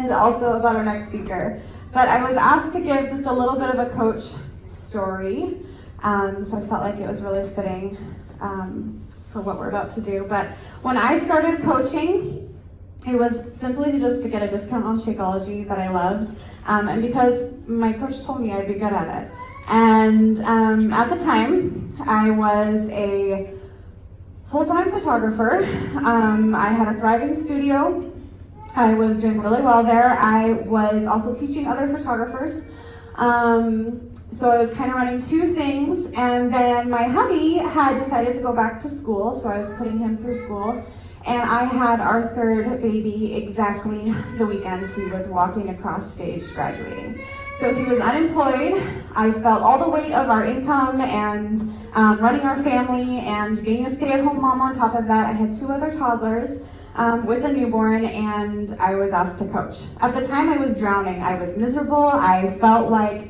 and also about our next speaker. But I was asked to give just a little bit of a coach story, so I felt like it was really fitting for what we're about to do. But when I started coaching, it was simply to get a discount on Shakeology that I loved, and because my coach told me I'd be good at it. And at the time, I was a full-time photographer. I had a thriving studio. I was doing really well there. I was also teaching other photographers. So I was kind of running two things, and then my hubby had decided to go back to school, so I was putting him through school. And I had our third baby exactly the weekend he was walking across stage graduating. So he was unemployed. I felt all the weight of our income and running our family and being a stay-at-home mom on top of that. I had two other toddlers with a newborn, and I was asked to coach. At the time I was drowning. I was miserable. I felt like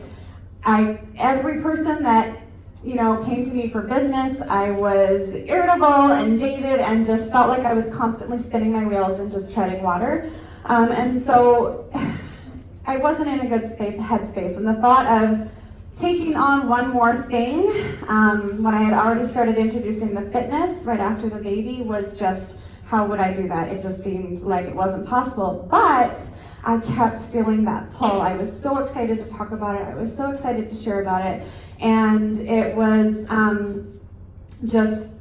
every person that came to me for business, I was irritable and jaded and just felt like I was constantly spinning my wheels and just treading water. And so I wasn't in a good headspace. And the thought of taking on one more thing, when I had already started introducing the fitness right after the baby, was just, how would I do that? It just seemed like it wasn't possible. But I kept feeling that pull. I was so excited to talk about it. I was so excited to share about it. And it was just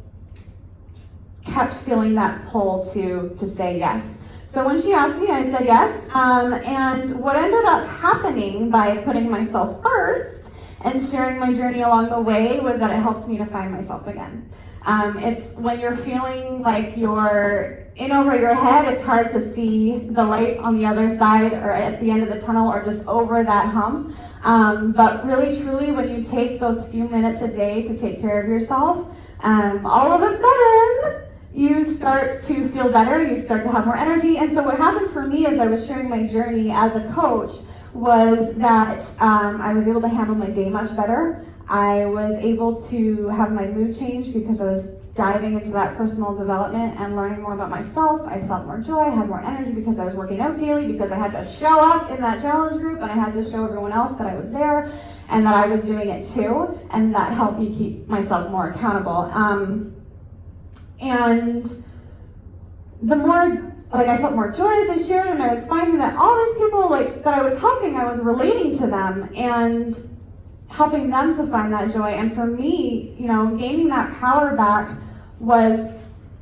kept feeling that pull to say yes. So when she asked me, I said yes. And what ended up happening by putting myself first and sharing my journey along the way was that it helped me to find myself again. It's when you're feeling like you're in over your head, it's hard to see the light on the other side or at the end of the tunnel or just over that hump. But really, truly, when you take those few minutes a day to take care of yourself, all of a sudden, you start to feel better, you start to have more energy. And so what happened for me as I was sharing my journey as a coach was that I was able to handle my day much better. I was able to have my mood change because I was diving into that personal development and learning more about myself. I felt more joy, I had more energy because I was working out daily, because I had to show up in that challenge group and I had to show everyone else that I was there and that I was doing it too, and that helped me keep myself more accountable. And the more, I felt more joy as I shared, and I was finding that all these people that I was helping, I was relating to them and helping them to find that joy. And for me, gaining that power back was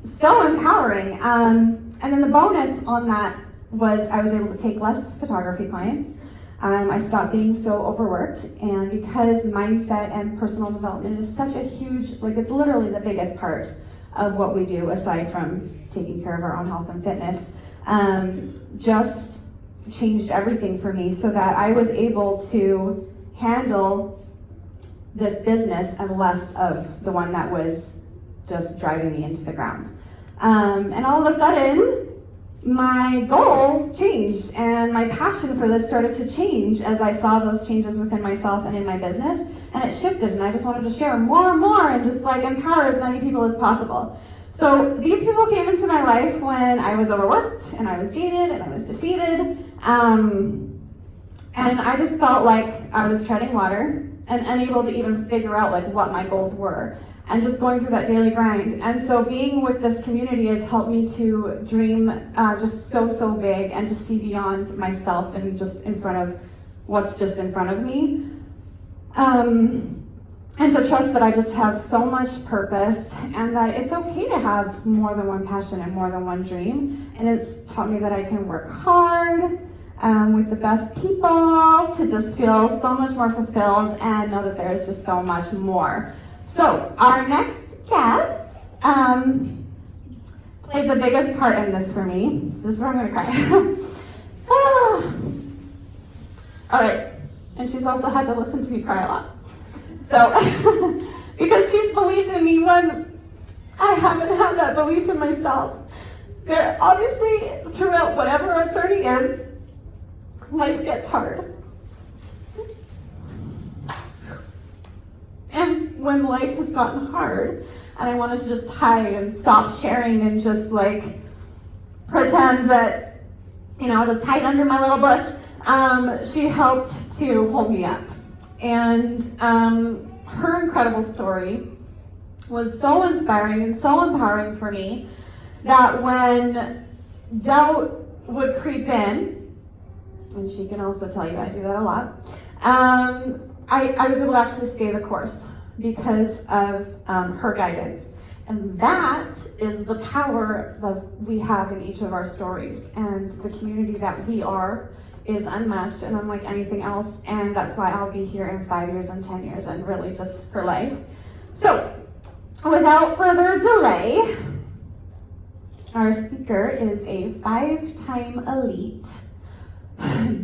so empowering. And then the bonus on that was I was able to take less photography clients. I stopped being so overworked, and because mindset and personal development is such a huge, it's literally the biggest part of what we do aside from taking care of our own health and fitness, just changed everything for me so that I was able to handle this business and less of the one that was just driving me into the ground. And all of a sudden, my goal changed and my passion for this started to change as I saw those changes within myself and in my business, and it shifted, and I just wanted to share more and more and just empower as many people as possible. So these people came into my life when I was overworked and I was jaded and I was defeated, and I just felt like I was treading water and unable to even figure out what my goals were, and just going through that daily grind. And so being with this community has helped me to dream just so big and to see beyond myself and just in front of what's just in front of me. And to trust that I just have so much purpose and that it's okay to have more than one passion and more than one dream. And it's taught me that I can work hard with the best people to just feel so much more fulfilled and know that there is just so much more. So our next guest played the biggest part in this for me. So this is where I'm gonna cry. All right, and she's also had to listen to me cry a lot. So, because she's believed in me when I haven't had that belief in myself. There, obviously, throughout whatever our journey is, life gets hard. And when life has gotten hard, and I wanted to just hide and stop sharing and just pretend that just hide under my little bush, she helped to hold me up. And her incredible story was so inspiring and so empowering for me that when doubt would creep in, and she can also tell you I do that a lot, I was able to actually stay the course because of her guidance. And that is the power that we have in each of our stories. And the community that we are is unmatched and unlike anything else. And that's why I'll be here in 5 years and 10 years and really just for life. So, without further delay, our speaker is a 5-time elite,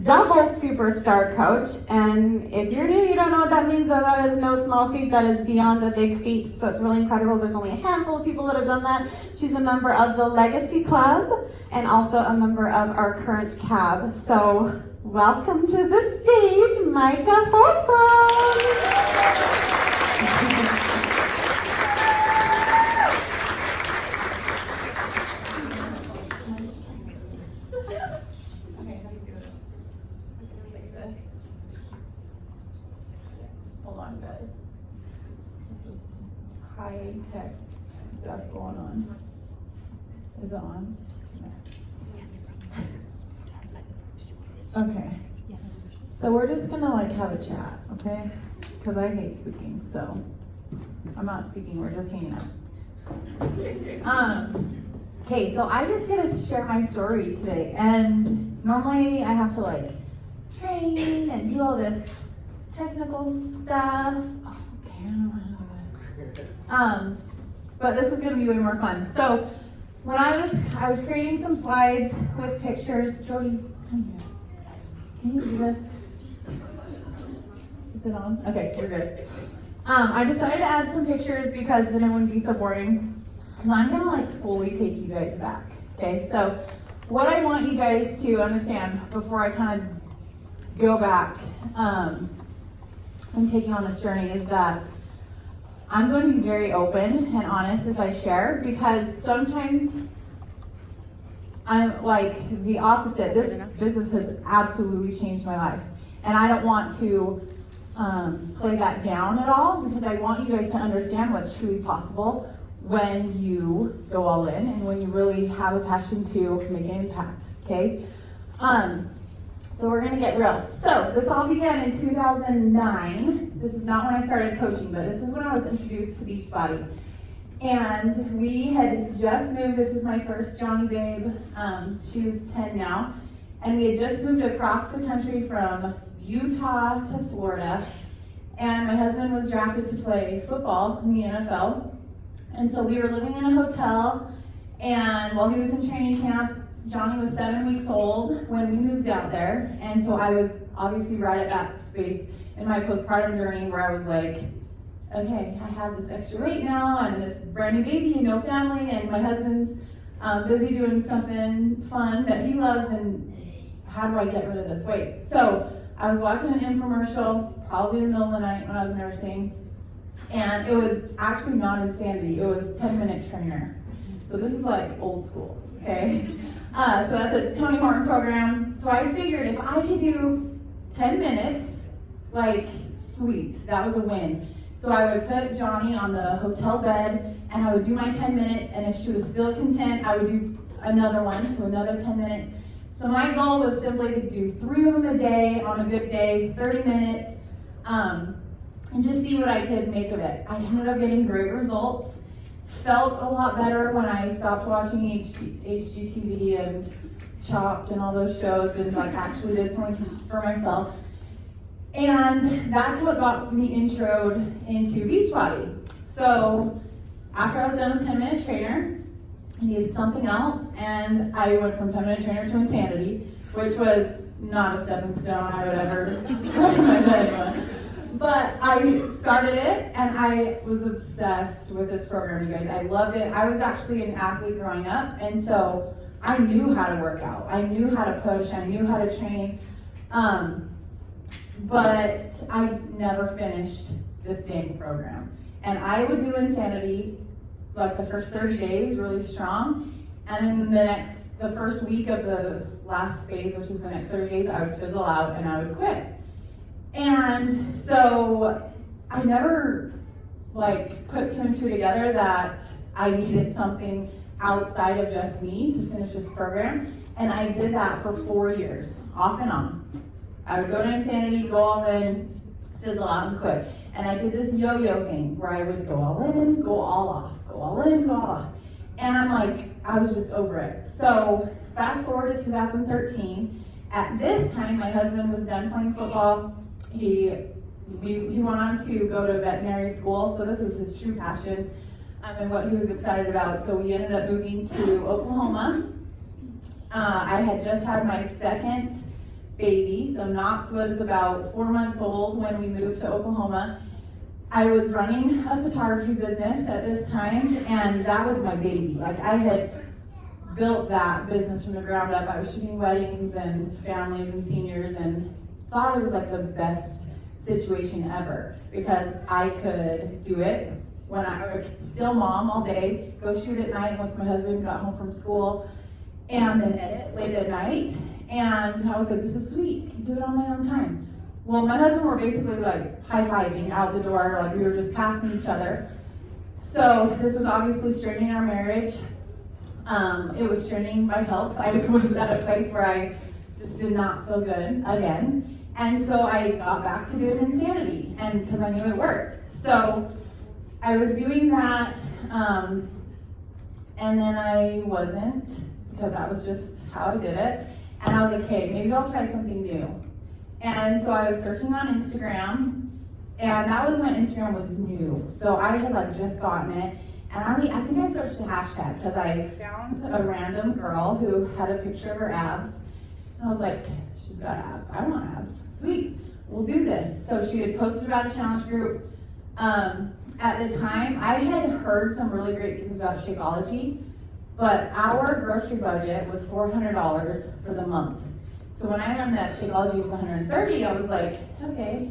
double superstar coach, and if you're new, you don't know what that means, but that is no small feat, that is beyond a big feat, so it's really incredible. There's only a handful of people that have done that. She's a member of the Legacy Club and also a member of our current CAB. So welcome to the stage, Micah Folsom. Hold on, guys. This is high-tech stuff going on. Is it on? Okay. So we're just gonna have a chat, okay? Because I hate speaking, so I'm not speaking, we're just hanging out. Okay, so I just get to share my story today, and normally I have to train and do all this technical stuff. Oh, okay, I don't know how to do this. But this is gonna be way more fun. So when I was creating some slides with pictures. Jody's, come here. Can you do this? Is it on? Okay, we're good. I decided to add some pictures because then it wouldn't be so boring. And I'm gonna fully take you guys back. Okay, so what I want you guys to understand before I kind of go back and take you on this journey is that I'm going to be very open and honest as I share, because sometimes I'm the opposite. This business has absolutely changed my life, and I don't want to play that down at all, because I want you guys to understand what's truly possible when you go all in and when you really have a passion to make an impact, okay? So we're gonna get real. So this all began in 2009. This is not when I started coaching, but this is when I was introduced to Beachbody. And we had just moved, this is my first Johnny babe, she's 10 now. And we had just moved across the country from Utah to Florida. And my husband was drafted to play football in the NFL. And so we were living in a hotel, and while he was in training camp, Johnny was 7 weeks old when we moved out there. And so I was obviously right at that space in my postpartum journey where I was like, okay, I have this extra weight now and this brand new baby and no family, and my husband's busy doing something fun that he loves, and how do I get rid of this weight? So I was watching an infomercial probably in the middle of the night when I was nursing, and it was actually not Insanity, it was 10-Minute Trainer. So this is old school, okay? So that's a Tony Horton program. So I figured if I could do 10 minutes, sweet, that was a win. So I would put Johnny on the hotel bed, and I would do my 10 minutes, and if she was still content, I would do another one, so another 10 minutes. So my goal was simply to do 3 of them a day on a good day, 30 minutes, and just see what I could make of it. I ended up getting great results. Felt a lot better when I stopped watching HGTV and Chopped and all those shows and actually did something for myself. And that's what got me introed into Beachbody. So after I was done with 10-Minute Trainer, I needed something else, and I went from 10-Minute Trainer to Insanity, which was not a stepping stone I would ever recommend to anyone. But I started it, and I was obsessed with this program, you guys. I loved it. I was actually an athlete growing up, and so I knew how to work out. I knew how to push. I knew how to train. But I never finished this dang program. And I would do Insanity, the first 30 days really strong, and then the the first week of the last phase, which is the next 30 days, I would fizzle out and I would quit. And so I never like put two and two together that I needed something outside of just me to finish this program. And I did that for 4 years, off and on. I would go to Insanity, go all in, fizzle out and quit. And I did this yo-yo thing where I would go all in, go all off, go all in, go all off. And I'm like, I was just over it. So fast forward to 2013. At this time, my husband was done playing football. He went on to go to veterinary school, so this was his true passion and what he was excited about. So we ended up moving to Oklahoma. I had just had my second baby, so Knox was about 4 months old when we moved to Oklahoma. I was running a photography business at this time, and that was my baby. Like, I had built that business from the ground up. I was shooting weddings and families and seniors, and thought it was like the best situation ever because I could do it when I was still mom all day, go shoot at night once my husband got home from school, and then edit late at night. And I was like, this is sweet, I can do it on my own time. Well, my husband were basically like high-fiving out the door, like we were just passing each other. So this was obviously straining our marriage. It was straining my health. I was at a place where I just did not feel good again. And so I got back to doing Insanity, and because I knew it worked. So I was doing that, and then I wasn't, because that was just how I did it. And I was like, hey, maybe I'll try something new. And so I was searching on Instagram, and that was when Instagram was new. So I had like just gotten it, and I think I searched the hashtag because I found a random girl who had a picture of her abs. And I was like, she's got abs, I want abs, sweet, we'll do this. So she had posted about a challenge group. At the time, I had heard some really great things about Shakeology, but our grocery budget was $400 for the month. So when I learned that Shakeology was $130, I was like, okay,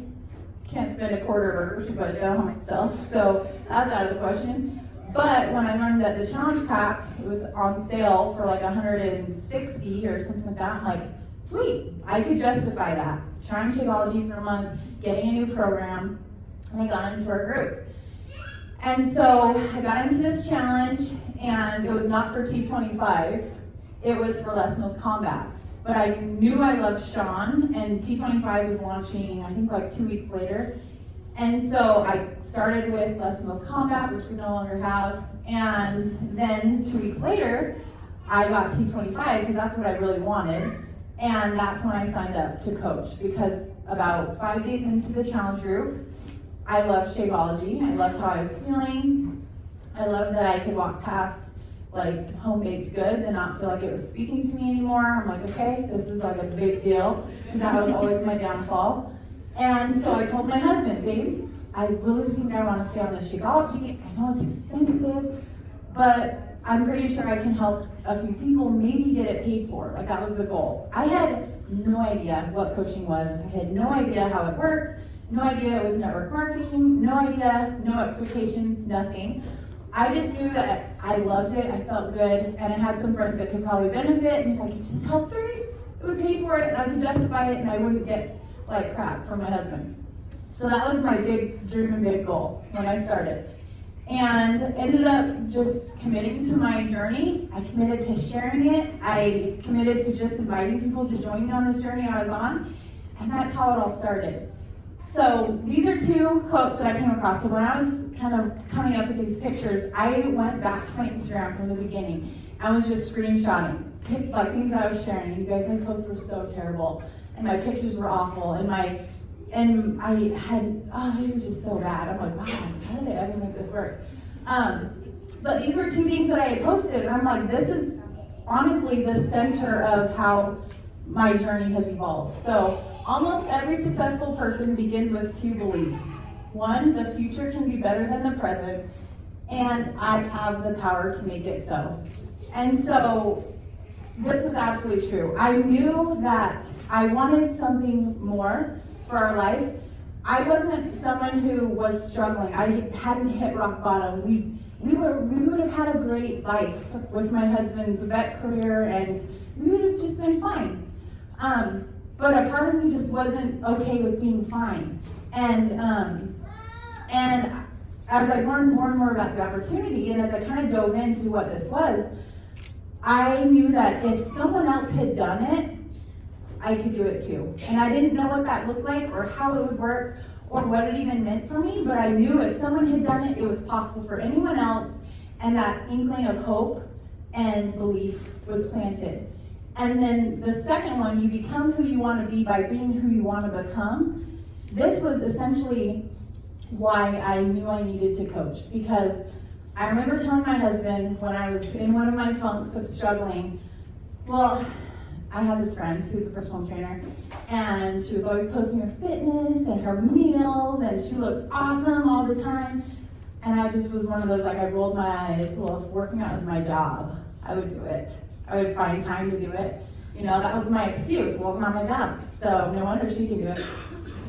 can't spend a quarter of our grocery budget on myself, so that's out of the question. But when I learned that the challenge pack, it was on sale for like $160 or something like that, I'm like, sweet, I could justify that. Trying Shakeology for a month, getting a new program, and I got into our group. And so I got into this challenge, and it was not for T25, it was for Less Meals Combat. But I knew I loved Sean, and T25 was launching, I think like 2 weeks later. And so I started with Less Meals Combat, which we no longer have. And then 2 weeks later, I got T25 because that's what I really wanted. And that's when I signed up to coach, because about 5 days into the challenge group, I loved Shakeology. I loved how I was feeling. I loved that I could walk past like home-baked goods and not feel like it was speaking to me anymore. I'm like, okay, this is like a big deal, because that was always my downfall. And so I told my husband, babe, I really think I want to stay on the Shakeology. I know it's expensive, but I'm pretty sure I can help a few people, maybe get it paid for. Like, that was the goal. I had no idea what coaching was. I had no idea how it worked, no idea it was network marketing, no idea, no expectations, nothing. I just knew that I loved it, I felt good, and I had some friends that could probably benefit, and if I could just help them, it would pay for it, and I could justify it, and I wouldn't get like crap from my husband. So that was my big dream and big goal when I started. And ended up just committing to my journey. I committed to sharing it. I committed to just inviting people to join me on this journey I was on. And that's how it all started. So these are two quotes that I came across. So when I was kind of coming up with these pictures, I went back to my Instagram from the beginning. I was just screenshotting, like things that I was sharing. And you guys, my posts were so terrible. And my pictures were awful. And I had, it was just so bad. I'm like, wow, how did I ever make this work? But these were two things that I had posted. And I'm like, this is honestly the center of how my journey has evolved. So almost every successful person begins with two beliefs. One, the future can be better than the present, and I have the power to make it so. And so this was absolutely true. I knew that I wanted something more for our life. I wasn't someone who was struggling. I hadn't hit rock bottom. we would have had a great life with my husband's vet career, and we would have just been fine. But a part of me just wasn't okay with being fine. And as I learned more and more about the opportunity, and as I kind of dove into what this was, I knew that if someone else had done it, I could do it too. And I didn't know what that looked like or how it would work or what it even meant for me, but I knew if someone had done it, it was possible for anyone else, and that inkling of hope and belief was planted. And then the second one, you become who you want to be by being who you want to become. This was essentially why I knew I needed to coach, because I remember telling my husband when I was in one of my funks of struggling, well, I had this friend who's a personal trainer, and she was always posting her fitness and her meals, and she looked awesome all the time. And I just was one of those, like, I rolled my eyes. Well, if working out is my job, I would do it. I would find time to do it. You know, that was my excuse. Well, it's not my job, so no wonder she can do it.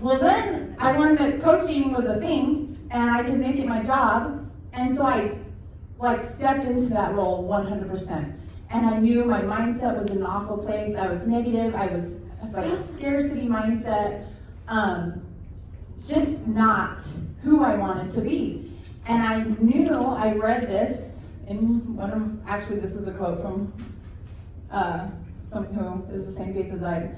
Well, then I learned that coaching was a thing, and I could make it my job, and so I stepped into that role 100%. And I knew my mindset was in an awful place. I was negative. I was like a scarcity mindset, just not who I wanted to be. And I knew, I read this in one of, actually this is a quote from someone who is the same faith as I.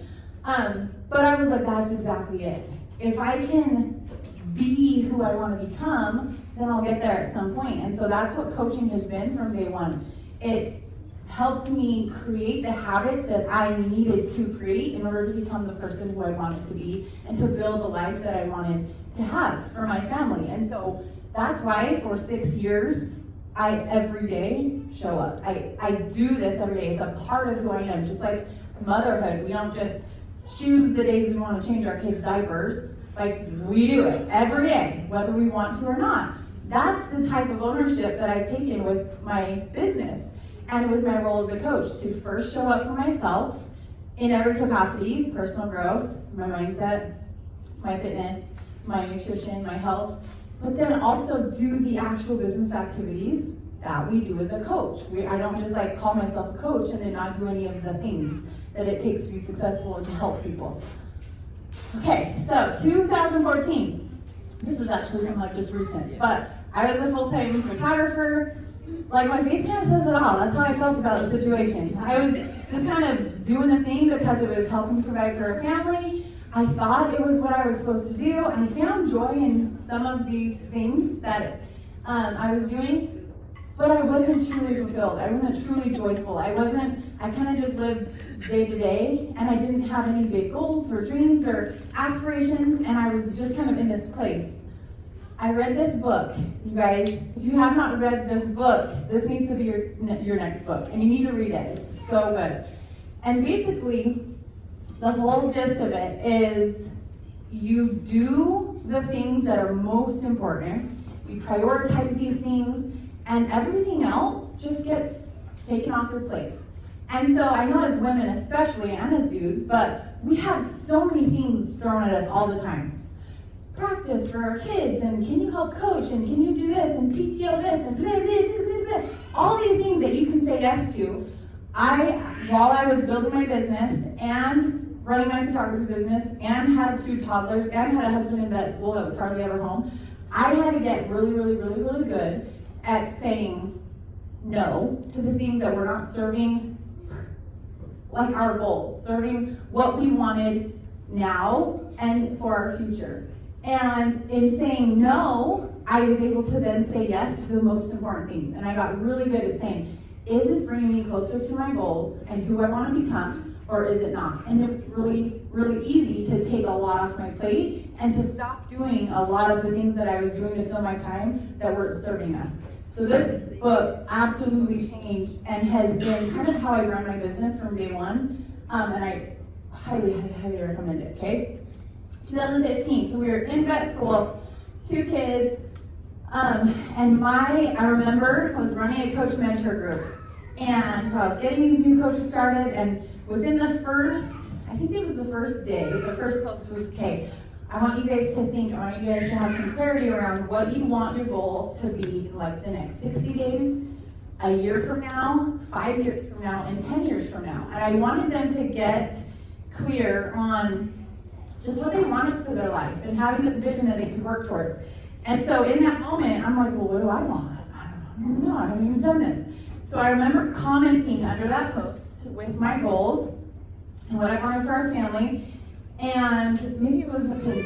But I was like, that's exactly it. If I can be who I want to become, then I'll get there at some point. And so that's what coaching has been from day one. It's helped me create the habits that I needed to create in order to become the person who I wanted to be and to build the life that I wanted to have for my family. And so that's why for 6 years, I every day show up. I do this every day. It's a part of who I am. Just like motherhood, we don't just choose the days we want to change our kids' diapers. Like, we do it every day, whether we want to or not. That's the type of ownership that I've taken with my business and with my role as a coach, to first show up for myself in every capacity: personal growth, my mindset, my fitness, my nutrition, my health, but then also do the actual business activities that we do as a coach. I don't just like call myself a coach and then not do any of the things that it takes to be successful and to help people. Okay, so 2014. This is actually from like just recent, but I was a full-time photographer. Like, my face kind of says it all. That's how I felt about the situation. I was just kind of doing the thing because it was helping provide for a family. I thought it was what I was supposed to do. I found joy in some of the things that I was doing, but I wasn't truly fulfilled. I wasn't truly joyful. I kind of just lived day to day, and I didn't have any big goals or dreams or aspirations, and I was just kind of in this place. I read this book, you guys. If you have not read this book, this needs to be your next book, and you need to read it. It's so good. And basically, the whole gist of it is you do the things that are most important, you prioritize these things, and everything else just gets taken off your plate. And so I know as women especially, and as dudes, but we have so many things thrown at us all the time. Practice for our kids, and can you help coach, and can you do this, and PTO this, and blah, blah, blah, blah. All these things that you can say yes to. While I was building my business and running my photography business and had 2 toddlers and had a husband in vet school that was hardly ever home, I had to get really, really, really, really good at saying no to the things that were not serving like our goals, serving what we wanted now and for our future. And in saying no, I was able to then say yes to the most important things. And I got really good at saying, is this bringing me closer to my goals and who I want to become, or is it not? And it was really, really easy to take a lot off my plate and to stop doing a lot of the things that I was doing to fill my time that weren't serving us. So this book absolutely changed and has been kind of how I run my business from day one. And I highly, highly, highly recommend it, okay? 2015, so we were in vet school, 2 kids, and I remember I was running a coach mentor group, and so I was getting these new coaches started, and within the first, I think it was the first day, the first post was, okay, I want you guys to think, I want you guys to have some clarity around what you want your goal to be in like the next 60 days, a year from now, 5 years from now, and 10 years from now. And I wanted them to get clear on just what they wanted for their life and having this vision that they could work towards. And so in that moment, I'm like, well, what do I want? I don't know, I haven't even done this. So I remember commenting under that post with my goals and what I wanted for our family. And maybe it was within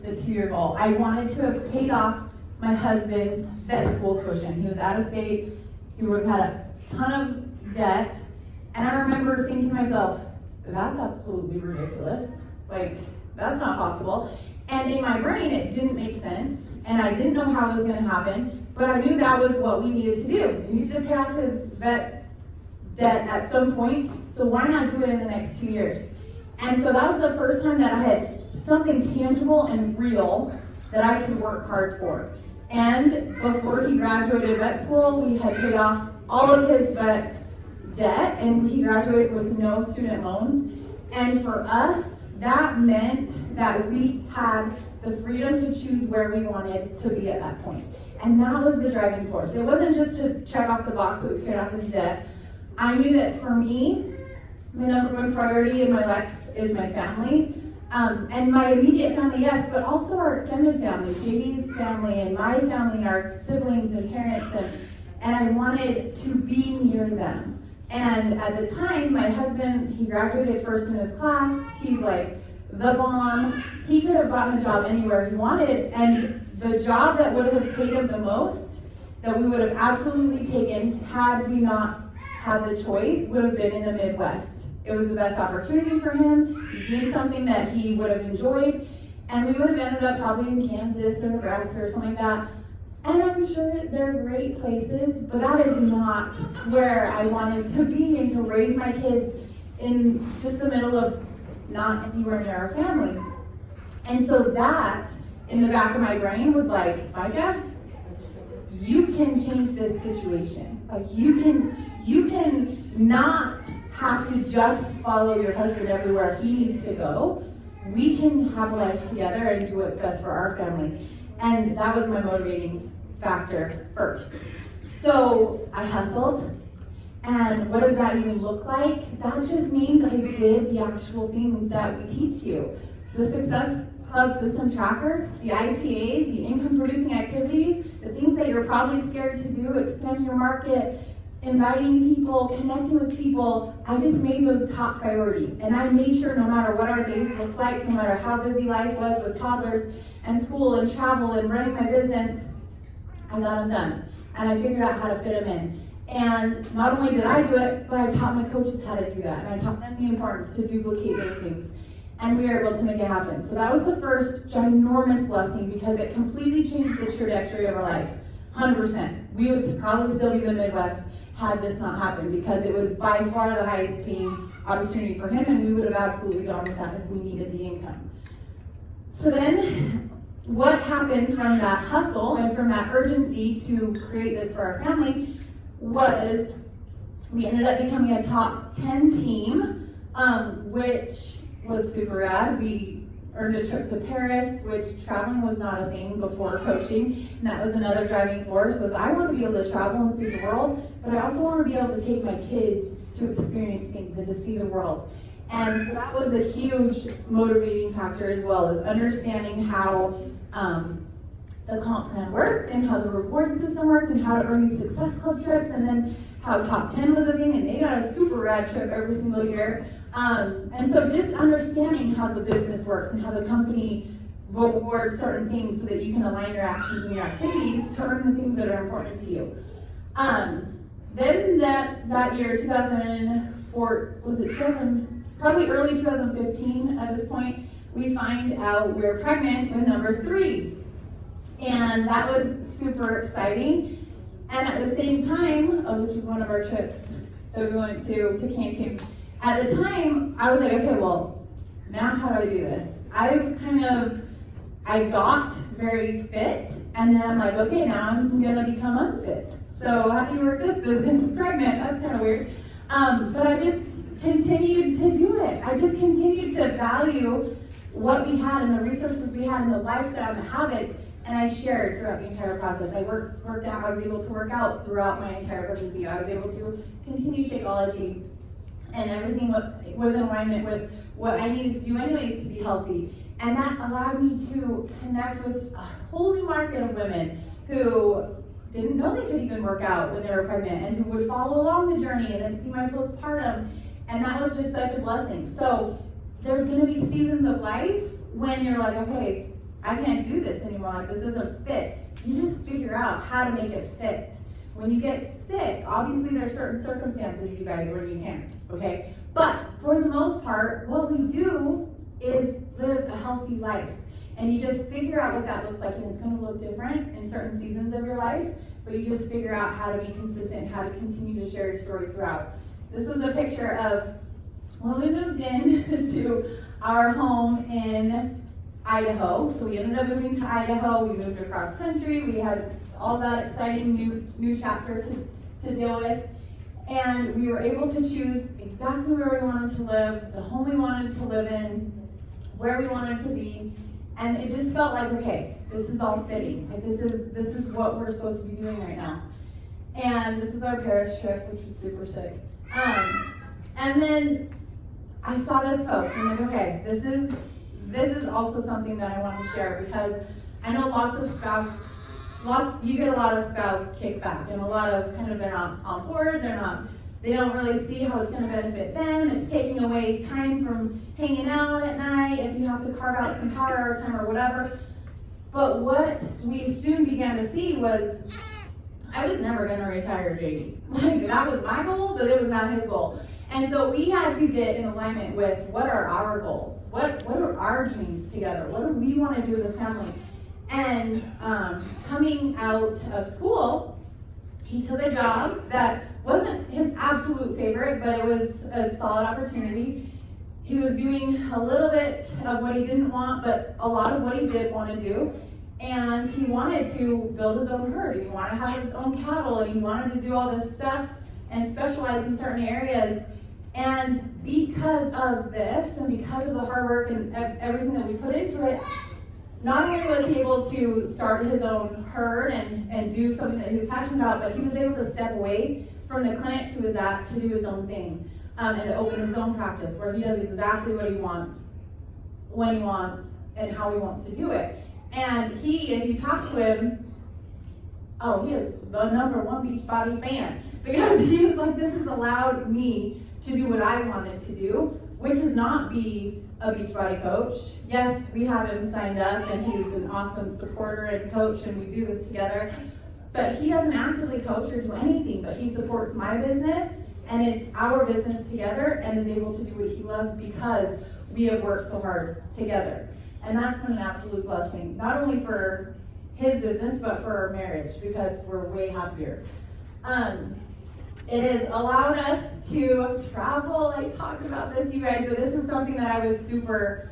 the 2-year goal. I wanted to have paid off my husband's vet school tuition. He was out of state. He would have had a ton of debt. And I remember thinking to myself, that's absolutely ridiculous. Like, that's not possible. And in my brain, it didn't make sense. And I didn't know how it was going to happen. But I knew that was what we needed to do. We needed to pay off his vet debt at some point. So why not do it in the next 2 years? And so that was the first time that I had something tangible and real that I could work hard for. And before he graduated vet school, we had paid off all of his vet debt, and he graduated with no student loans. And for us, that meant that we had the freedom to choose where we wanted to be at that point. And that was the driving force. It wasn't just to check off the box that we paid off his debt. I knew that for me, my number one priority in my life is my family. And my immediate family, yes, but also our extended family, JD's family and my family and our siblings and parents. And I wanted to be near them. And at the time, my husband, he graduated first in his class. He's like the bomb. He could have gotten a job anywhere he wanted. And the job that would have paid him the most, that we would have absolutely taken had we not had the choice, would have been in the Midwest. It was the best opportunity for him. He did something that he would have enjoyed. And we would have ended up probably in Kansas or Nebraska or something like that. And I'm sure they're great places, but that is not where I wanted to be and to raise my kids in just the middle of not anywhere near our family. And so that, in the back of my brain, was like, Micah, you can change this situation. Like, you can not have to just follow your husband everywhere he needs to go. We can have a life together and do what's best for our family. And that was my motivating factor first. So I hustled. And what does that even look like? That just means I did the actual things that we teach you. The Success Club System Tracker, the IPAs, the income producing activities, the things that you're probably scared to do, expand your market, inviting people, connecting with people. I just made those top priority. And I made sure no matter what our days looked like, no matter how busy life was with toddlers and school and travel and running my business, I got them done. And I figured out how to fit them in. And not only did I do it, but I taught my coaches how to do that. And I taught them the importance to duplicate those things. And we were able to make it happen. So that was the first ginormous blessing because it completely changed the trajectory of our life. 100%. We would probably still be in the Midwest had this not happened because it was by far the highest paying opportunity for him, and we would have absolutely gone with that if we needed the income. So then what happened from that hustle and from that urgency to create this for our family was we ended up becoming a top 10 team, which was super rad. We earned a trip to Paris, which traveling was not a thing before coaching, and that was another driving force, was I want to be able to travel and see the world, but I also want to be able to take my kids to experience things and to see the world. And so that was a huge motivating factor as well, as understanding how the comp plan worked and how the reward system worked and how to earn these Success Club trips, and then how top 10 was a thing, and they got a super rad trip every single year. And so just understanding how the business works and how the company rewards certain things so that you can align your actions and your activities to earn the things that are important to you. Then that year, 2004, was it 2000? Probably early 2015 at this point, we find out we're pregnant with number 3. And that was super exciting. And at the same time, this is one of our trips that we went to Cancun. At the time, I was like, okay, well, now how do I do this? I got very fit, and then I'm like, okay, now I'm gonna become unfit. So how do you work this business pregnant? That's kind of weird. But I just continued to do it. I just continued to value what we had and the resources we had and the lifestyle and the habits, and I shared throughout the entire process. I worked out, I was able to work out throughout my entire pregnancy. I was able to continue Shakeology, and everything was in alignment with what I needed to do anyways to be healthy. And that allowed me to connect with a whole new market of women who didn't know they could even work out when they were pregnant, and who would follow along the journey and then see my postpartum. And that was just such a blessing. So there's gonna be seasons of life when you're like, okay, I can't do this anymore, like this isn't fit. You just figure out how to make it fit. When you get sick, obviously there's certain circumstances, you guys, where you can't, okay? But for the most part, what we do is live a healthy life. And you just figure out what that looks like, and it's gonna look different in certain seasons of your life, but you just figure out how to be consistent, how to continue to share your story throughout. This was a picture of when we moved in to our home in Idaho. So we ended up moving to Idaho, we moved across country, we had all that exciting new chapter to deal with. And we were able to choose exactly where we wanted to live, the home we wanted to live in, where we wanted to be. And it just felt like, okay, this is all fitting. Like this is what we're supposed to be doing right now. And this is our Paris trip, which was super sick. And then I saw this post, and I'm like, okay, this is also something that I want to share, because I know you get a lot of spouse kickback, and a lot of kind of they're not on board, they don't really see how it's going to benefit them. It's taking away time from hanging out at night if you have to carve out some power hour time or whatever. But what we soon began to see was I was never going to retire JD. Like, that was my goal, but it was not his goal. And so we had to get in alignment with what are our goals? What are our dreams together? What do we want to do as a family? And coming out of school, he took a job that wasn't his absolute favorite, but it was a solid opportunity. He was doing a little bit of what he didn't want, but a lot of what he did want to do. And he wanted to build his own herd. He wanted to have his own cattle, and he wanted to do all this stuff and specialize in certain areas. And because of this, and because of the hard work and everything that we put into it, not only was he able to start his own herd and do something that he was passionate about, but he was able to step away from the clinic he was at to do his own thing, and to open his own practice where he does exactly what he wants, when he wants, and how he wants to do it. And if you talk to him, he is the #1 Beachbody fan, because he was like, this has allowed me to do what I wanted to do, which is not be a Beachbody coach. Yes, we have him signed up, and he's an awesome supporter and coach, and we do this together. But he doesn't actively coach or do anything, but he supports my business, and it's our business together, and is able to do what he loves because we have worked so hard together. And that's been an absolute blessing, not only for his business, but for our marriage, because we're way happier. It has allowed us to travel. I talked about this, you guys, but this is something that I was super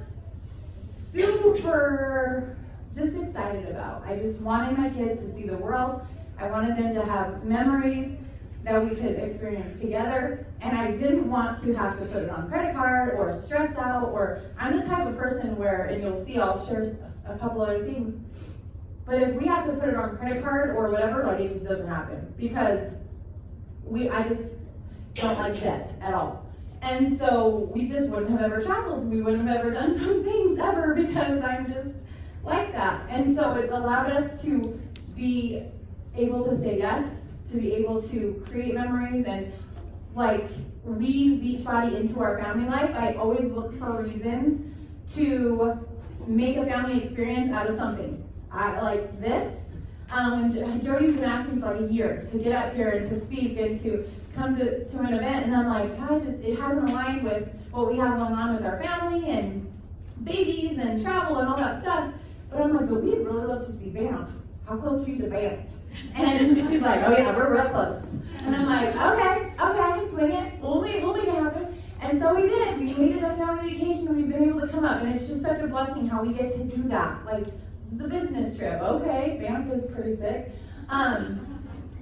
just excited about. I just wanted my kids to see the world. I wanted them to have memories that we could experience together. And I didn't want to have to put it on credit card or stress out, or I'm the type of person where, and you'll see, I'll share a couple other things. But if we have to put it on credit card or whatever, like, it just doesn't happen, because I just don't like debt at all. And so we just wouldn't have ever traveled. We wouldn't have ever done some things ever, because I'm just like that. And so it's allowed us to be able to say yes, to be able to create memories, and like weave Beachbody into our family life. I always look for reasons to make a family experience out of something. I like this. Jody's been asking for like a year to get up here and to speak and to come to an event, and I'm like, it hasn't aligned with what we have going on with our family and babies and travel and all that stuff. But I'm like, but we'd really love to see Banff. How close are you to Banff? And she's like, oh yeah, we're real close. And I'm like, okay, I can swing it. We'll make it happen. And so we did. We made it a family vacation, and we've been able to come up. And it's just such a blessing how we get to do that. Like, this is a business trip. Okay, Banff is pretty sick.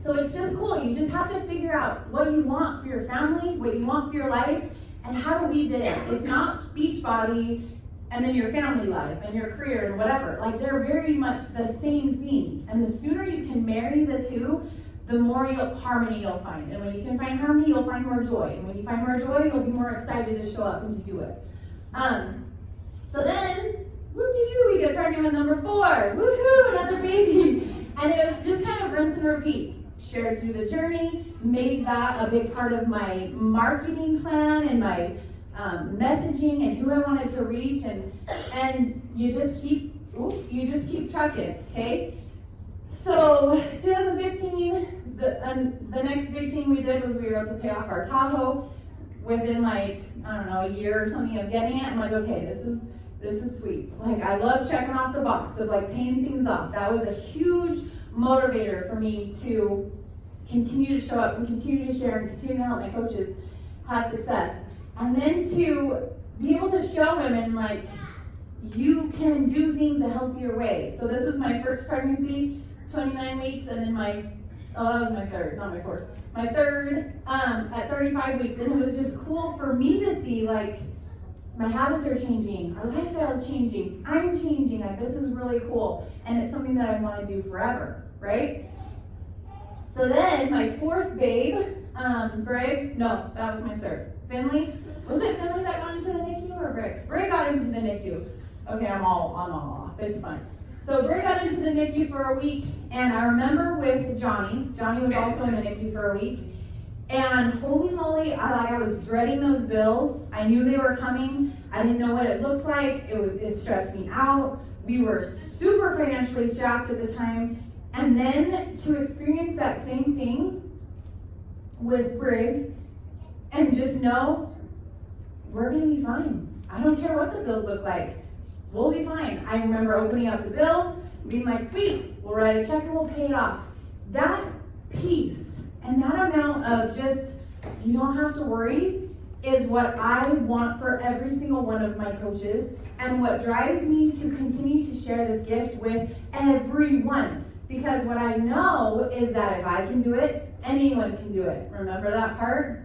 So it's just cool. You just have to figure out what you want for your family, what you want for your life, and how to weave it in. It's not Beachbody and then your family life and your career and whatever. Like, they're very much the same theme. And the sooner you can marry the two, the more harmony you'll find. And when you can find harmony, you'll find more joy. And when you find more joy, you'll be more excited to show up and to do it. So then, whoop-de-doo, we get pregnant with number 4. Woohoo, another baby. And it was just kind of rinse and repeat. Shared through the journey, made that a big part of my marketing plan and my messaging and who I wanted to reach, and you just keep trucking, okay? So 2015, the next big thing we did was we were able to pay off our Tahoe within like, I don't know, a year or something of getting it. I'm like, okay, this is sweet. Like, I love checking off the box of like paying things off. That was a huge motivator for me to continue to show up and continue to share and continue to help my coaches have success. And then to be able to show women, like, you can do things a healthier way. So this was my first pregnancy, 29 weeks, and then that was my third, not my fourth. My third at 35 weeks, and it was just cool for me to see, like, my habits are changing, our lifestyle is changing, I'm changing, like, this is really cool, and it's something that I want to do forever, right? So then my fourth babe, Brig, no, that was my third. Finley, was it Finley that got into the NICU or Brig? Brig got into the NICU. Okay, I'm all off, it's fine. So Brig got into the NICU for a week, and I remember with Johnny was also in the NICU for a week, and holy moly, I was dreading those bills. I knew they were coming. I didn't know what it looked like. It stressed me out. We were super financially strapped at the time. And then to experience that same thing with Brig and just know we're gonna be fine. I don't care what the bills look like. We'll be fine. I remember opening up the bills, being like, sweet, we'll write a check and we'll pay it off. That peace and that amount of just, you don't have to worry, is what I want for every single one of my coaches, and what drives me to continue to share this gift with everyone. Because what I know is that if I can do it, anyone can do it. Remember that part?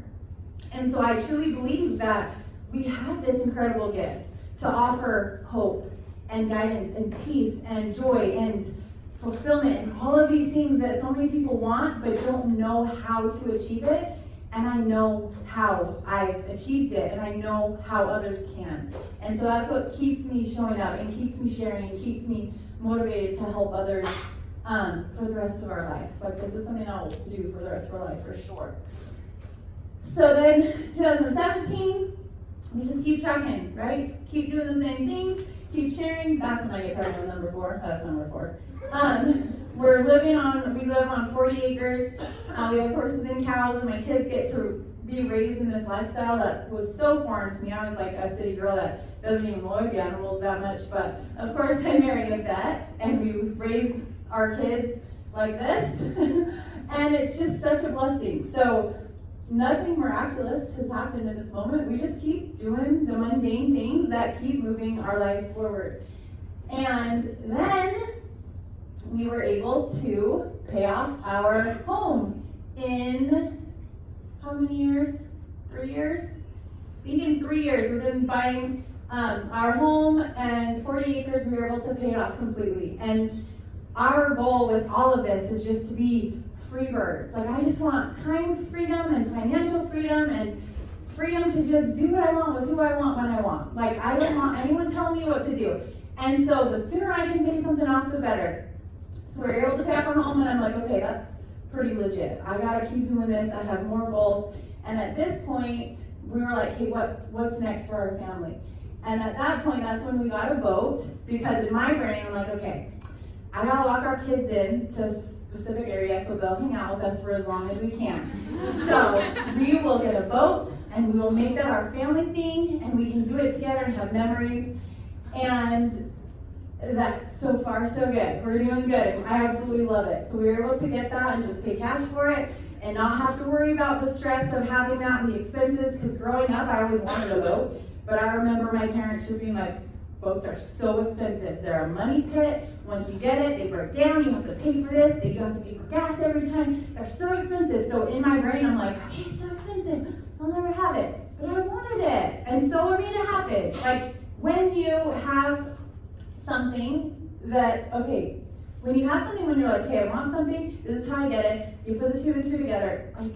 And so I truly believe that we have this incredible gift to offer hope and guidance and peace and joy and fulfillment and all of these things that so many people want but don't know how to achieve it. And I know how I've achieved it, and I know how others can. And so that's what keeps me showing up and keeps me sharing and keeps me motivated to help others for the rest of our life. Like, this is something I'll do for the rest of our life for sure. So then 2017, we just keep trucking, right? Keep doing the same things, keep sharing. That's when I get pregnant with number 4. That's number 4. We live on 40 acres. We have horses and cows, and my kids get to be raised in this lifestyle that was so foreign to me. I was like a city girl that doesn't even like the animals that much, but of course I married a vet, and we raised our kids like this, and it's just such a blessing. So nothing miraculous has happened in this moment. We just keep doing the mundane things that keep moving our lives forward. And then we were able to pay off our home in how many years? 3 years? I think in 3 years, within buying our home and 40 acres, we were able to pay it off completely. And our goal with all of this is just to be free birds. Like, I just want time freedom and financial freedom and freedom to just do what I want with who I want when I want. Like, I don't want anyone telling me what to do. And so the sooner I can pay something off, the better. So we're able to pay off our home, and I'm like, okay, that's pretty legit. I gotta keep doing this. I have more goals. And at this point, we were like, hey, what's next for our family? And at that point, that's when we got a boat, because in my brain, I'm like, okay, I gotta lock our kids in to specific areas so they'll hang out with us for as long as we can. So we will get a boat, and we will make that our family thing, and we can do it together and have memories. And that's so far so good. We're doing good. I absolutely love it. So we were able to get that and just pay cash for it and not have to worry about the stress of having that and the expenses, because growing up I always wanted a boat, but I remember my parents just being like, boats are so expensive. They're a money pit. Once you get it, they break down. You have to pay for this. You have to pay for gas every time. They're so expensive. So in my brain, I'm like, okay, so expensive. I'll never have it. But I wanted it. And so I made it happen. Like, when you have something that, okay, when you have something when you're like, hey, I want something, this is how I get it, you put the two and two together, like,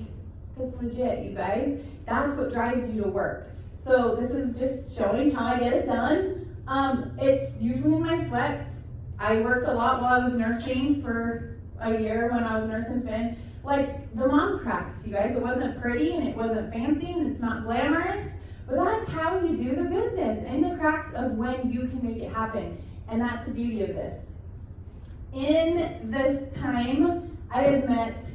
it's legit, you guys. That's what drives you to work. So this is just showing how I get it done. It's usually in my sweats. I worked a lot while I was nursing for a year when I was nursing Finn. Like the mom cracks, you guys. It wasn't pretty and it wasn't fancy and it's not glamorous, but that's how you do the business, in the cracks of when you can make it happen. And that's the beauty of this. In this time, I have met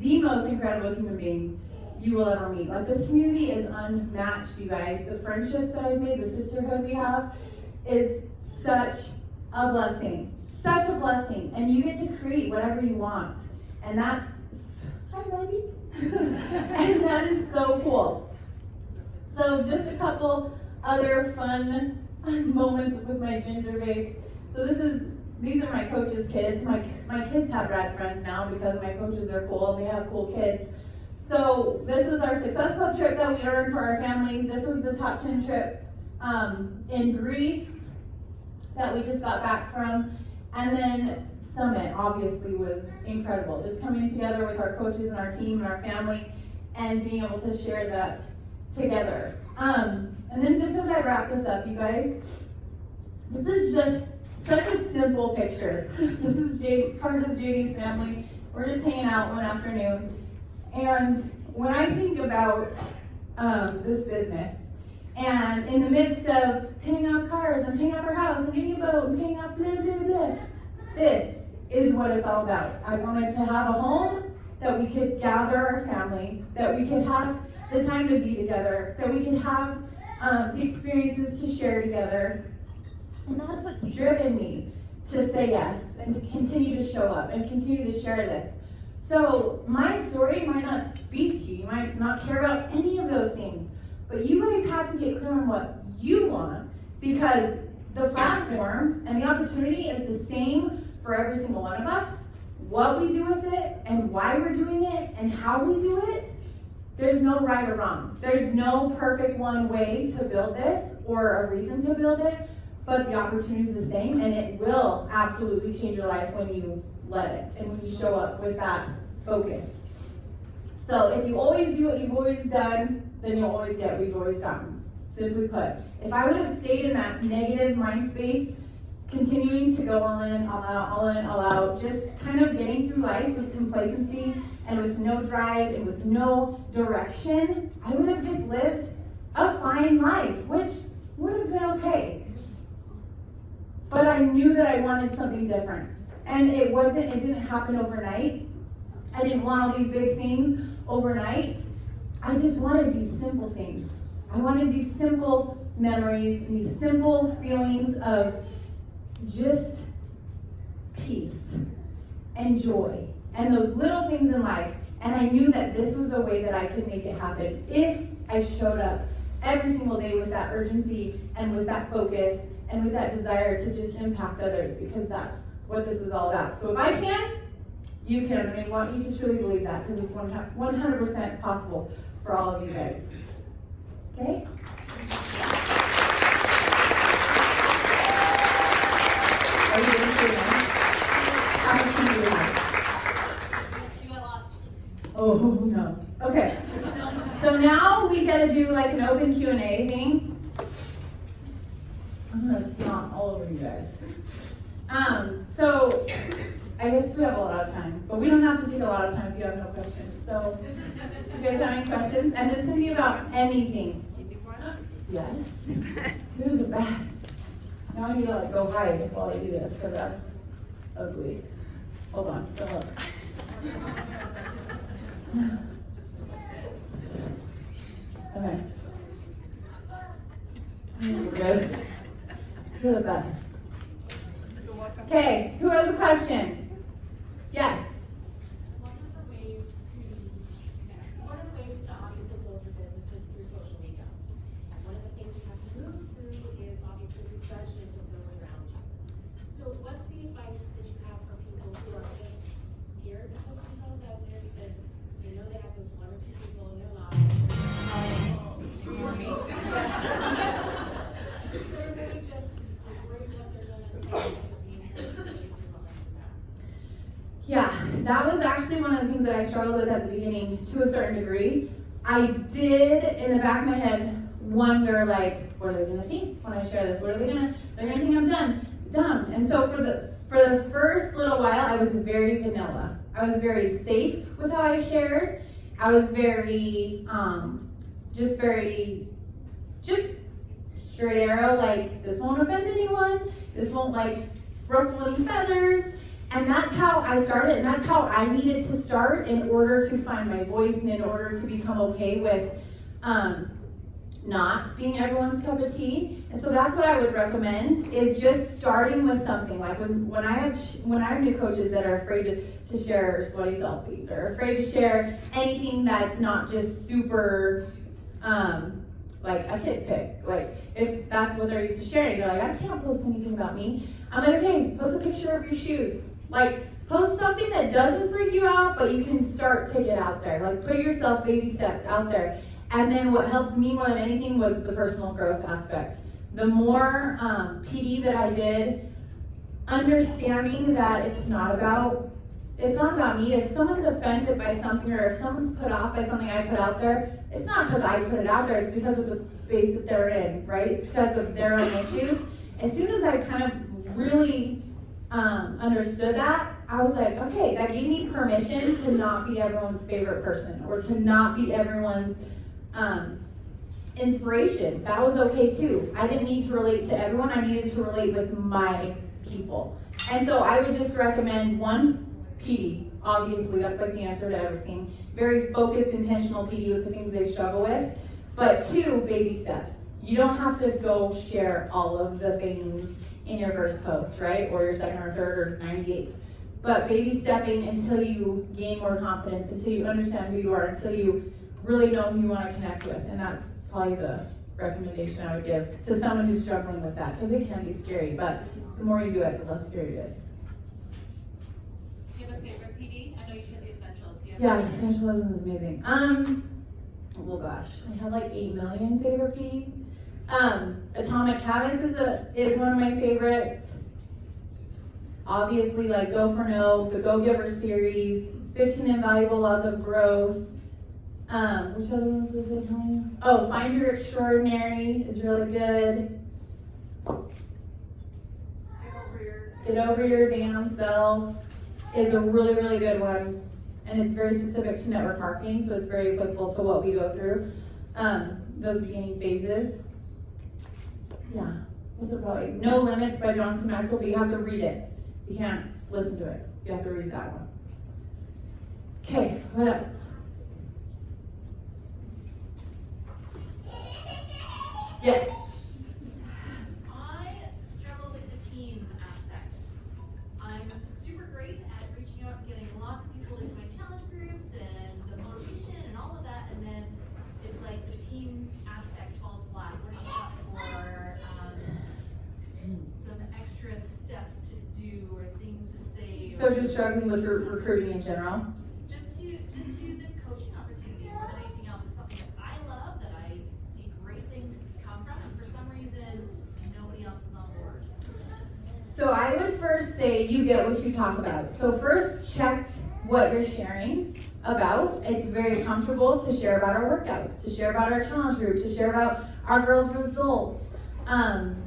the most incredible human beings you will ever meet. Like, this community is unmatched, you guys. The friendships that I've made, the sisterhood we have, is such a blessing. Such a blessing. And you get to create whatever you want. And that's, hi, Maggie. And that is so cool. So just a couple other fun moments with my ginger babes. So these are my coaches' kids. My kids have rad friends now because my coaches are cool and they have cool kids. So this was our Success Club trip that we earned for our family. This was the top 10 trip in Greece that we just got back from. And then Summit obviously was incredible. Just coming together with our coaches and our team and our family and being able to share that together. And then just as I wrap this up, you guys, this is just such a simple picture. This is part of JD's family. We're just hanging out one afternoon. And when I think about this business, and in the midst of paying off cars and paying off our house and getting a boat and paying off blah, blah, blah, this is what it's all about. I wanted to have a home that we could gather our family, that we could have the time to be together, that we could have the experiences to share together. And that's what's driven me to say yes and to continue to show up and continue to share this. So my story might not speak to you. You might not care about any of those things. But you guys have to get clear on what you want, because the platform and the opportunity is the same for every single one of us. What we do with it and why we're doing it and how we do it, there's no right or wrong. There's no perfect one way to build this or a reason to build it, but the opportunity is the same, and it will absolutely change your life when you let it and when you show up with that focus. So if you always do what you've always done, then you'll always get what you've always gotten. Simply put, if I would have stayed in that negative mind space, continuing to go all in, all out, all in, all out, just kind of getting through life with complacency and with no drive and with no direction, I would have just lived a fine life, which would have been okay. But I knew that I wanted something different. And it didn't happen overnight. I didn't want all these big things overnight. I just wanted these simple things. I wanted these simple memories and these simple feelings of just peace and joy and those little things in life. And I knew that this was the way that I could make it happen if I showed up every single day with that urgency and with that focus and with that desire to just impact others, because that's what this is all about. So if I can, you can. And I want you to truly believe that, because it's 100% possible for all of you guys. Okay? Are you ready to learn? How much time do you have? You got lots. Oh, no. Okay. So now we gotta do like an open Q&A thing. I'm gonna stomp all over you guys. So I guess we have a lot of time, but we don't have to take a lot of time if you have no questions. So do you guys have any questions? And this can be about anything. Yes. You're the best. Now I need to like go hide while I do this, because that's ugly. Hold on, go look. Okay. We're good. You're the best. Okay, who has a question? Yes. One of the ways to obviously build your business is through social media. One of the things you have to move through is obviously the judgment of those around you. So what's the advice that you have for people who are just scared to put themselves out there because they know they have those one or two people in their lives that are going Yeah, that was actually one of the things that I struggled with at the beginning to a certain degree. I did, in the back of my head, wonder, like, what are they gonna think when I share this? They're gonna think I'm dumb. And so for the first little while, I was very vanilla. I was very safe with how I shared. I was very, just straight arrow, like, this won't offend anyone. This won't, like, ruffle any feathers. And that's how I started, and that's how I needed to start in order to find my voice and in order to become okay with not being everyone's cup of tea. And so that's what I would recommend, is just starting with something. Like when I have new coaches that are afraid to share sweaty selfies, or afraid to share anything that's not just super like a kid pic. Like if that's what they're used to sharing, they're like, I can't post anything about me. I'm like, okay, post a picture of your shoes. Like, post something that doesn't freak you out, but you can start to get out there. Like, put yourself baby steps out there. And then what helped me more than anything was the personal growth aspect. The more PD that I did, understanding that it's not about me. If someone's offended by something, or if someone's put off by something I put out there, it's not because I put it out there, it's because of the space that they're in, right? It's because of their own issues. As soon as I kind of really understood that, I was like, okay, that gave me permission to not be everyone's favorite person, or to not be everyone's inspiration. That was okay too. I didn't need to relate to everyone, I needed to relate with my people. And so I would just recommend one, PD. Obviously, that's like the answer to everything. Very focused, intentional PD with the things they struggle with. But two, baby steps. You don't have to go share all of the things in your first post, right? Or your second or third or 98th. But baby stepping until you gain more confidence, until you understand who you are, until you really know who you want to connect with. And that's probably the recommendation I would give to someone who's struggling with that, because it can be scary, but the more you do it, the less scary it is. Do you have a favorite PD? I know you shared the essentials. Do you have Yeah, essentialism is amazing. Oh gosh, I have like 8 million favorite PDs. Atomic Habits is one of my favorites. Obviously, like Go for No, the Go Giver series, 15 Invaluable Laws of Growth. Which other ones is it telling you? Oh, Find Your Extraordinary is really good. Get Over Your Damn Self is a really, really good one. And it's very specific to network marketing, so it's very applicable to what we go through. Those beginning phases. Yeah, what's it probably? No Limits by Johnson Maxwell, but you have to read it. You can't listen to it. You have to read that one. Okay, what else? Yes. I struggle with the team aspect. I'm super great at reaching out and getting lots of people into my challenge groups and the motivation and all of that, and then it's like the team aspect falls flat. What do you got for some extra steps to do or things to say? So just struggling with recruiting in general? Just to the coaching opportunity more than anything else. It's something that I love, that I see great things come from, and for some reason, nobody else is on board. So I would first say you get what you talk about. So first check what you're sharing about. It's very comfortable to share about our workouts, to share about our challenge group, to share about our girls' results.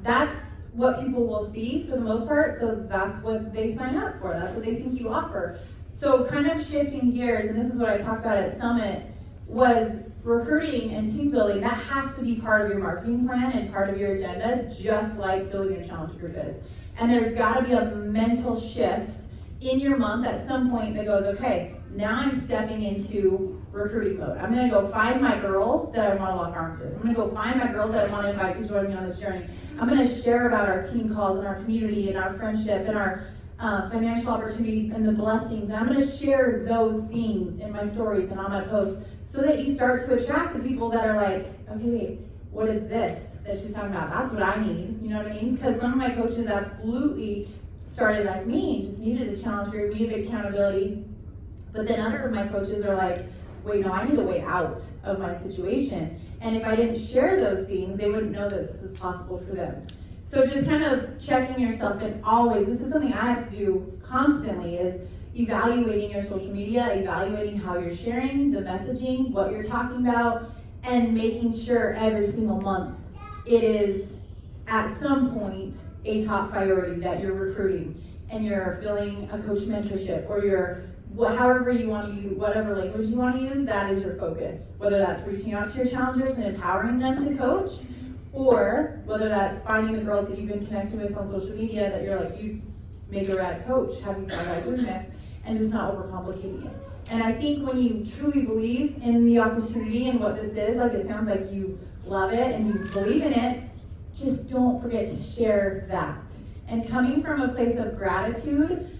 That's what people will see for the most part, so that's what they sign up for. That's what they think you offer. So kind of shifting gears, and this is what I talked about at Summit, was recruiting and team building. That has to be part of your marketing plan and part of your agenda, just like building your challenge group is. And there's gotta be a mental shift in your month at some point that goes, okay, now I'm stepping into recruiting mode. I'm gonna go find my girls that I wanna lock arms with. I'm gonna go find my girls that I wanna invite to join me on this journey. I'm gonna share about our team calls and our community and our friendship and our financial opportunity and the blessings. And I'm gonna share those things in my stories and on my posts so that you start to attract the people that are like, okay, wait, what is this that she's talking about? That's what I need, you know what I mean? Because some of my coaches absolutely started like me, just needed a challenge group, needed accountability. But then other of my coaches are like, wait, no, I need a way out of my situation. And if I didn't share those things, they wouldn't know that this was possible for them. So just kind of checking yourself, and always, this is something I have to do constantly, is evaluating your social media, evaluating how you're sharing, the messaging, what you're talking about, and making sure every single month it is at some point a top priority that you're recruiting and you're filling a coach mentorship, or you're however you want to use, whatever language you want to use, that is your focus. Whether that's reaching out to your challengers and empowering them to coach, or whether that's finding the girls that you've been connecting with on social media that you're like, you make a rad coach, have you thought about doing this, and just not overcomplicating it. And I think when you truly believe in the opportunity and what this is, like it sounds like you love it and you believe in it, just don't forget to share that. And coming from a place of gratitude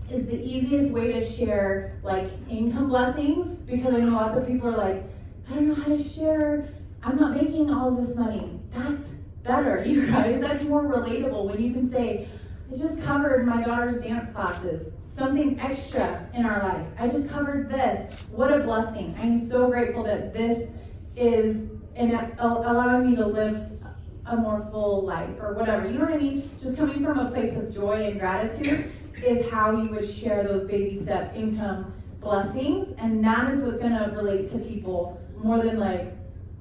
is the easiest way to share like income blessings, because I know lots of people are like, I don't know how to share, I'm not making all this money. That's better, you guys. That's more relatable when you can say, I just covered my daughter's dance classes, something extra in our life. I just covered this. What a blessing. I'm so grateful that this is allowing me to live a more full life, or whatever. You know what I mean? Just coming from a place of joy and gratitude is how you would share those baby step income blessings, and that is what's gonna relate to people more than like,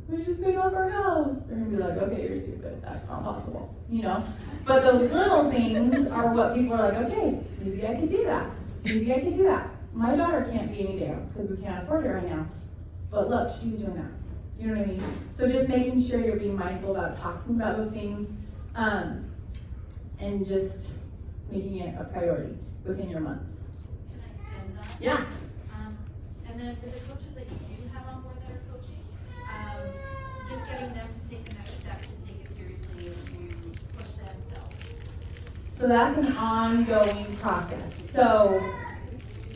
we just paid off our house. They're gonna be like, okay, you're stupid. That's not possible, you know? But those little things are what people are like, okay, maybe I could do that. Maybe I could do that. My daughter can't be any dance because we can't afford it right now. But look, she's doing that. You know what I mean? So just making sure you're being mindful about talking about those things, and just making it a priority within your month. Can I extend that? Yeah. And then for the coaches that you do have on board that are coaching, just getting them to take the next step to take it seriously and to push themselves. So that's an ongoing process. So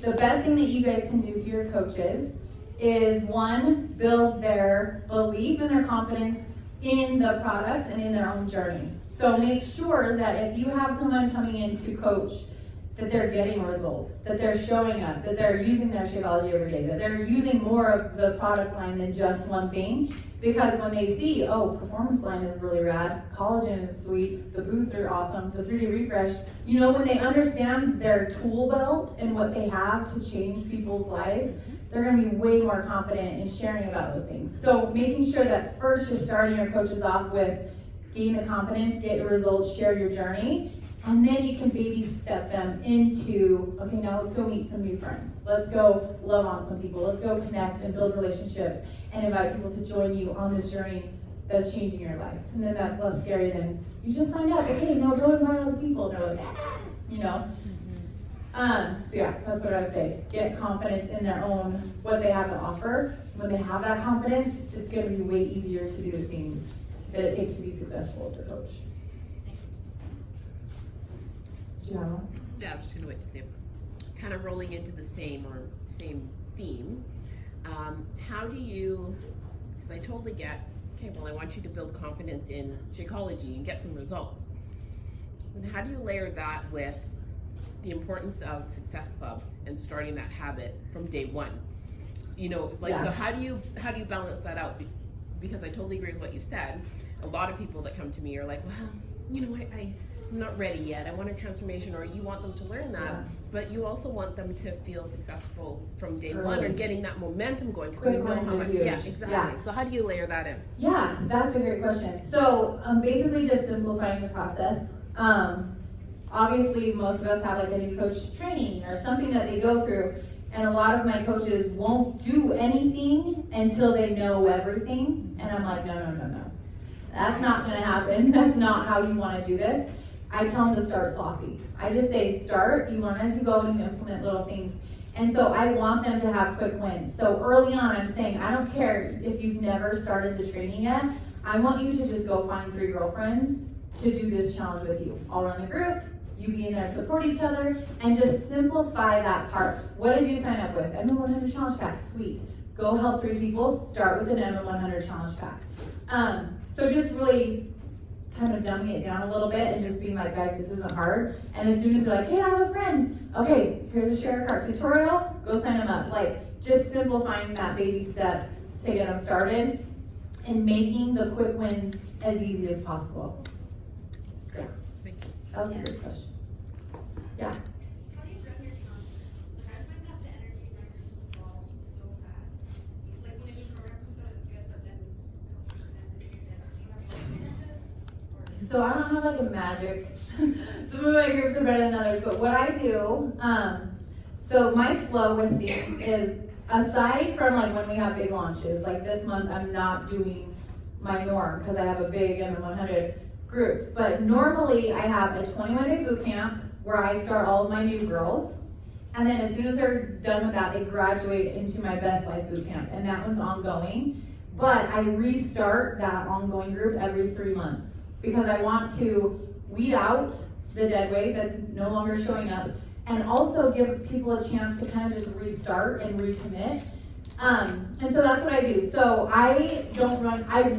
the best thing that you guys can do for your coaches is, one, build their belief and their confidence in the products and in their own journey. So make sure that if you have someone coming in to coach, that they're getting results, that they're showing up, that they're using their Shakeology every day, that they're using more of the product line than just one thing. Because when they see, oh, performance line is really rad, collagen is sweet, the boosts are awesome, the 3D refresh, you know, when they understand their tool belt and what they have to change people's lives, they're gonna be way more confident in sharing about those things. So making sure that first you're starting your coaches off with gain the confidence, get your results, share your journey, and then you can baby step them into, okay, now let's go meet some new friends. Let's go love on some people. Let's go connect and build relationships and invite people to join you on this journey that's changing your life. And then that's less scary than, you just signed up, okay, now go invite other people. And they're like, you know? So yeah, that's what I would say. Get confidence in their own, what they have to offer. When they have that confidence, it's gonna be way easier to do the things that it takes to be successful as a coach. Yeah, I was just gonna wait to say, kind of rolling into the same theme. How do you, because I totally get, okay, well, I want you to build confidence in Shakeology and get some results. And how do you layer that with the importance of Success Club and starting that habit from day one? You know, like, so how do you balance that out? Because I totally agree with what you said. A lot of people that come to me are like, well, you know, I'm not ready yet. I want a transformation, or you want them to learn that, but you also want them to feel successful from day one, or getting that momentum going. So you know how much, exactly. Yeah. So how do you layer that in? Yeah, that's a great question. So basically just simplifying the process. Obviously most of us have like a new coach training or something that they go through, and a lot of my coaches won't do anything until they know everything. And I'm like, no. That's not gonna happen. That's not how you wanna do this. I tell them to start sloppy. I just say start, you learn as you go, and you implement little things. And so I want them to have quick wins. So early on I'm saying, I don't care if you've never started the training yet, I want you to just go find 3 girlfriends to do this challenge with you. I'll run the group, you be in there, support each other, and just simplify that part. What did you sign up with? MM100 challenge pack, sweet. Go help 3 people, start with an MM100 challenge pack. So just really kind of dumbing it down a little bit and just being like, guys, this isn't hard. And as soon as they're like, hey, I have a friend. Okay, here's a share cart tutorial, go sign them up. Like, just simplifying that baby step to get them started and making the quick wins as easy as possible. That was a good question. Yeah. How do you run your challenge groups? Like, I find that the energy in my groups evolves so fast. Like, when a new program comes out, it's good, but then a couple weeks in, it's do you have alternatives? Or So I don't have like a magic. Some of my groups are better than others, but what I do, so my flow with these is, aside from like when we have big launches, like this month I'm not doing my norm because I have a big M100 group. But normally I have a 21-day boot camp where I start all of my new girls. And then as soon as they're done with that, they graduate into my Best Life boot camp, and that one's ongoing. But I restart that ongoing group every 3 months because I want to weed out the dead weight that's no longer showing up, and also give people a chance to kind of just restart and recommit. And so that's what I do. So I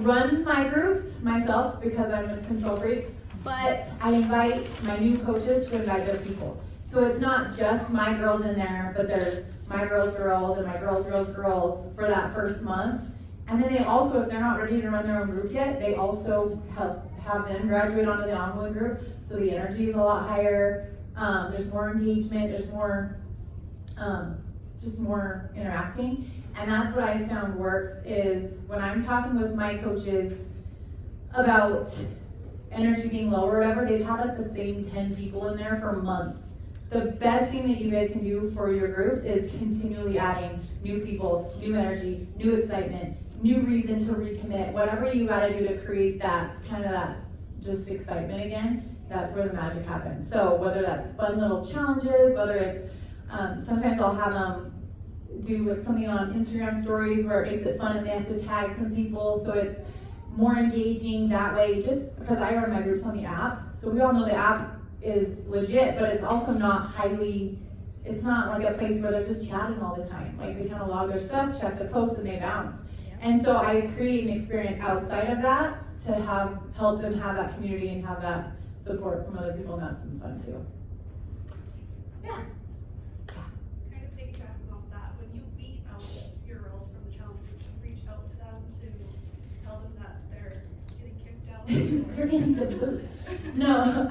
run my groups myself because I'm a control freak, but I invite my new coaches to invite their people. So it's not just my girls in there, but there's my girls and my girls for that first month. And then they also, if they're not ready to run their own group yet, they also have them graduate onto the ongoing group. So the energy is a lot higher. There's more engagement, there's more, just more interacting. And that's what I found works is when I'm talking with my coaches about energy being low or whatever, they've had like the same 10 people in there for months. The best thing that you guys can do for your groups is continually adding new people, new energy, new excitement, new reason to recommit, whatever you gotta do to create that kind of that just excitement again. That's where the magic happens. So whether that's fun little challenges, whether it's, sometimes I'll have them do like something on Instagram stories where it makes it fun and they have to tag some people, so it's more engaging that way, just because I run my groups on the app. So we all know the app is legit, but it's also not it's not like a place where they're just chatting all the time. Like they kind of log their stuff, check the post, and they bounce. And so I create an experience outside of that to help them have that community and have that support from other people, and that's been fun too. Yeah. Kind of piggyback off that, when you beat out your girls from the challenge, did you reach out to them to tell them that they're getting kicked out? You're getting the boot. No,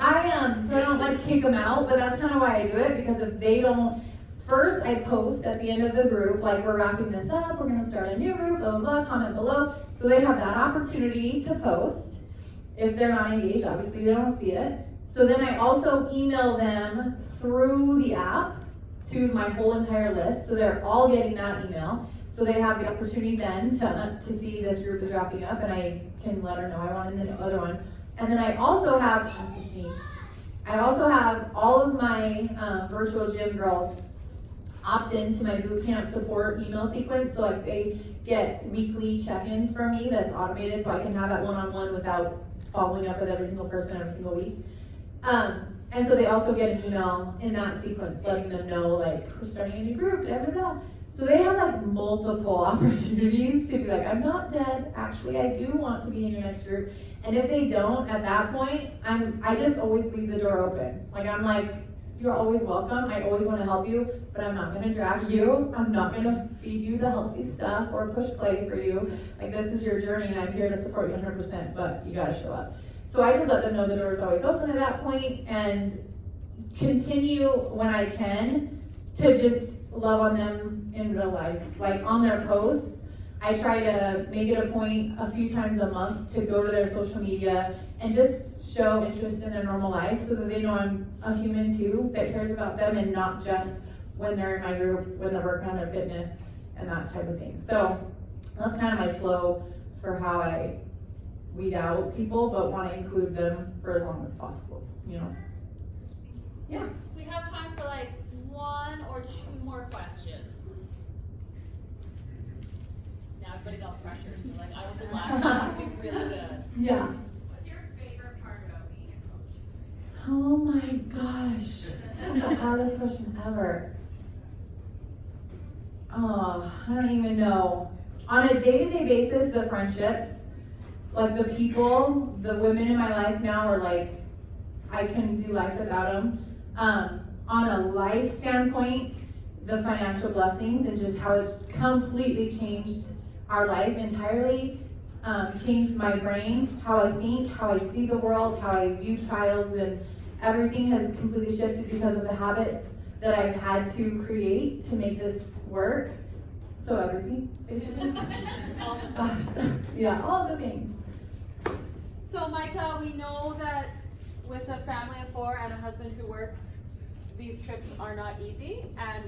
so I don't like kick them out, but that's kind of why I do it, because if they don't, first I post at the end of the group, like we're wrapping this up, we're gonna start a new group, blah, blah, blah, comment below. So they have that opportunity to post. If they're not engaged, obviously they don't see it. So then I also email them through the app to my whole entire list. So they're all getting that email. So they have the opportunity then to see this group is wrapping up, and I can let her know I want in the other one. And then I also have, all of my virtual gym girls opt into my bootcamp support email sequence. So like they get weekly check-ins from me that's automated, so I can have that one-on-one without following up with every single person every single week. And so they also get an email in that sequence letting them know, like, we're starting a new group, blah. So they have like multiple opportunities to be like, I'm not dead, actually I do want to be in your next group. And if they don't, at that point, I just always leave the door open. Like I'm like, you're always welcome, I always wanna help you, but I'm not gonna drag you, I'm not gonna feed you the healthy stuff or push play for you. Like this is your journey and I'm here to support you 100%, but you gotta show up. So I just let them know the door is always open at that point, and continue when I can to just love on them in real life. Like on their posts, I try to make it a point a few times a month to go to their social media and just show interest in their normal life so that they know I'm a human too that cares about them, and not just when they're in my group, when they're working on their fitness and that type of thing. So that's kind of my flow for how I weed out people, but want to include them for as long as possible, you know? Yeah. We have time for like 1 or 2 more questions. Now everybody's off pressure. They're like, I was the last one to be really good. Yeah. What's your favorite part about being a coach? Oh my gosh. That's the hardest question ever. Oh, I don't even know. On a day-to-day basis, the friendships, like the people, the women in my life now are like, I couldn't do life without them. On a life standpoint, the financial blessings and just how it's completely changed our life entirely, changed my brain, how I think, how I see the world, how I view trials, and everything has completely shifted because of the habits that I've had to create to make this work. So everything, basically. Gosh, yeah, all the things. So Micah, we know that with a family of 4 and a husband who works, these trips are not easy, and